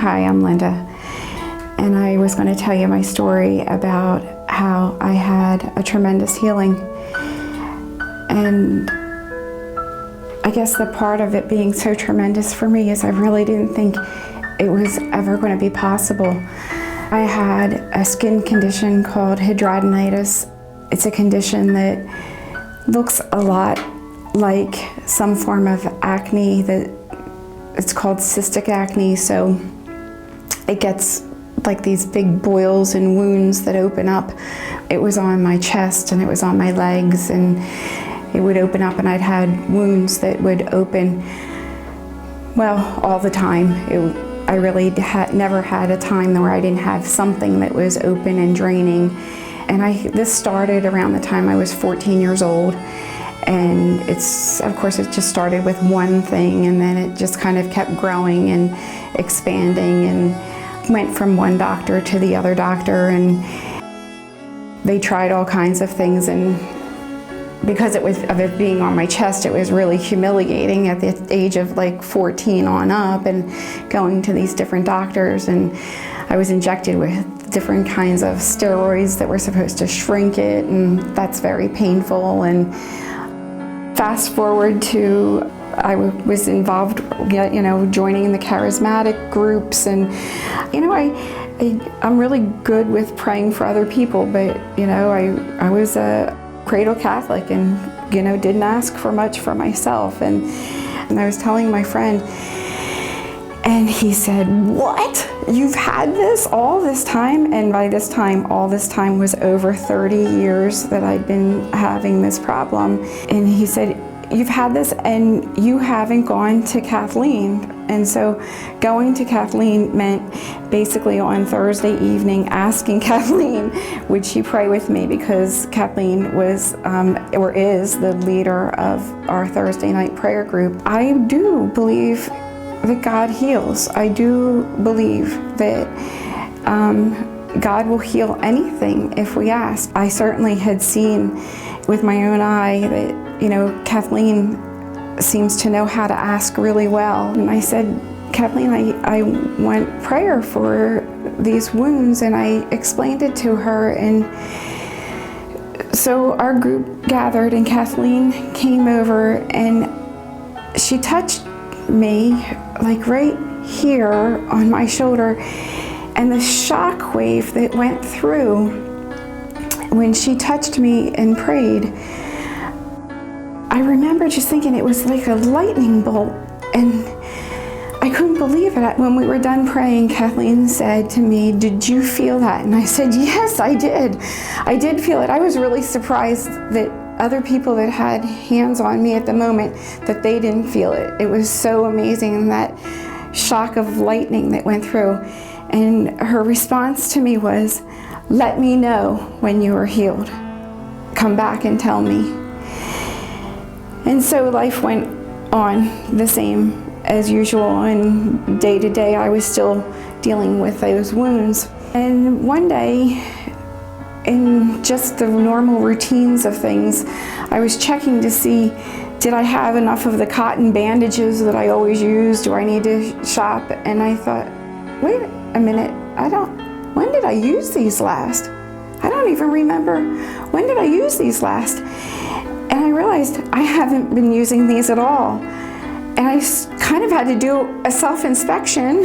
Hi, I'm Linda, and I was going to tell you my story about how I had a tremendous healing. And I guess the part of it being so tremendous for me is I really didn't think it was ever going to be possible. I had a skin condition called hidradenitis. It's a condition that looks a lot like some form of acne. It's called cystic acne, so it gets like these big boils and wounds that open up. It was on my chest and it was on my legs, and it would open up, and I'd had wounds that would open, well, all the time. I really never had a time where I didn't have something that was open and draining. And this started around the time I was 14 years old. And of course, it just started with one thing, and then it just kind of kept growing and expanding, and went from one doctor to the other doctor, and they tried all kinds of things. And because of it being on my chest, it was really humiliating at the age of like 14 on up, and going to these different doctors. And I was injected with different kinds of steroids that were supposed to shrink it, and that's very painful. And fast forward to, I was involved, joining the charismatic groups, and I'm really good with praying for other people, but I was a cradle Catholic, and didn't ask for much for myself. And I was telling my friend, and he said, "What? You've had this all this time?" And by this time, all this time was over 30 years that I'd been having this problem. And he said, "You've had this and you haven't gone to Kathleen." And so going to Kathleen meant basically on Thursday evening asking Kathleen, would she pray with me, because Kathleen was or is the leader of our Thursday night prayer group. I do believe that God heals. I do believe that God will heal anything if we ask. I certainly had seen with my own eye that, Kathleen seems to know how to ask really well. And I said, "Kathleen, I want prayer for these wounds," and I explained it to her. And so our group gathered, and Kathleen came over, and she touched me like right here on my shoulder, and the shock wave that went through when she touched me and prayed, I remember just thinking it was like a lightning bolt, and I couldn't believe it. When we were done praying, Kathleen said to me, "Did you feel that?" And I said, "Yes, I did. I did feel it." I was really surprised that other people that had hands on me at the moment, that they didn't feel it. It was so amazing, that shock of lightning that went through. And her response to me was, "Let me know when you are healed. Come back and tell me." And so life went on the same as usual, and day to day I was still dealing with those wounds. And one day, in just the normal routines of things, I was checking to see, did I have enough of the cotton bandages that I always use? Do I need to shop? And I thought, wait a minute, when did I use these last? I don't even remember, when did I use these last? And I realized I haven't been using these at all. And I kind of had to do a self-inspection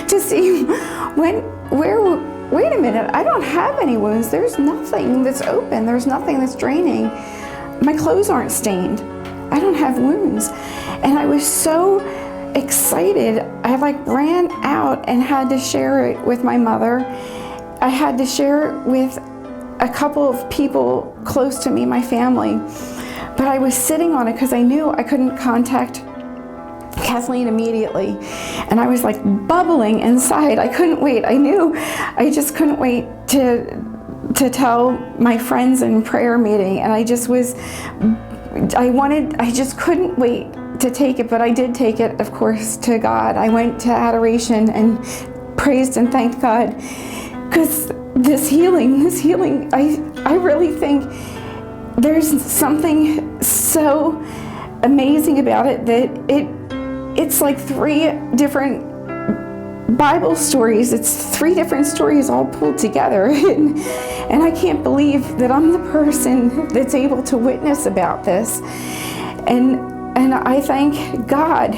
to see wait a minute, I don't have any wounds. There's nothing that's open. There's nothing that's draining. My clothes aren't stained. I don't have wounds. And I was so excited. I ran out and had to share it with my mother. I had to share it with a couple of people close to me, my family. But I was sitting on it because I knew I couldn't contact Kathleen immediately, and I was like bubbling inside. I couldn't wait. I just couldn't wait to tell my friends in prayer meeting, and I just couldn't wait to take it. But I did take it, of course, to God. I went to adoration and praised and thanked God, because this healing, I really think there's something so amazing about it, that it's like 3 different Bible stories. It's 3 different stories all pulled together. And I can't believe that I'm the person that's able to witness about this. And I thank God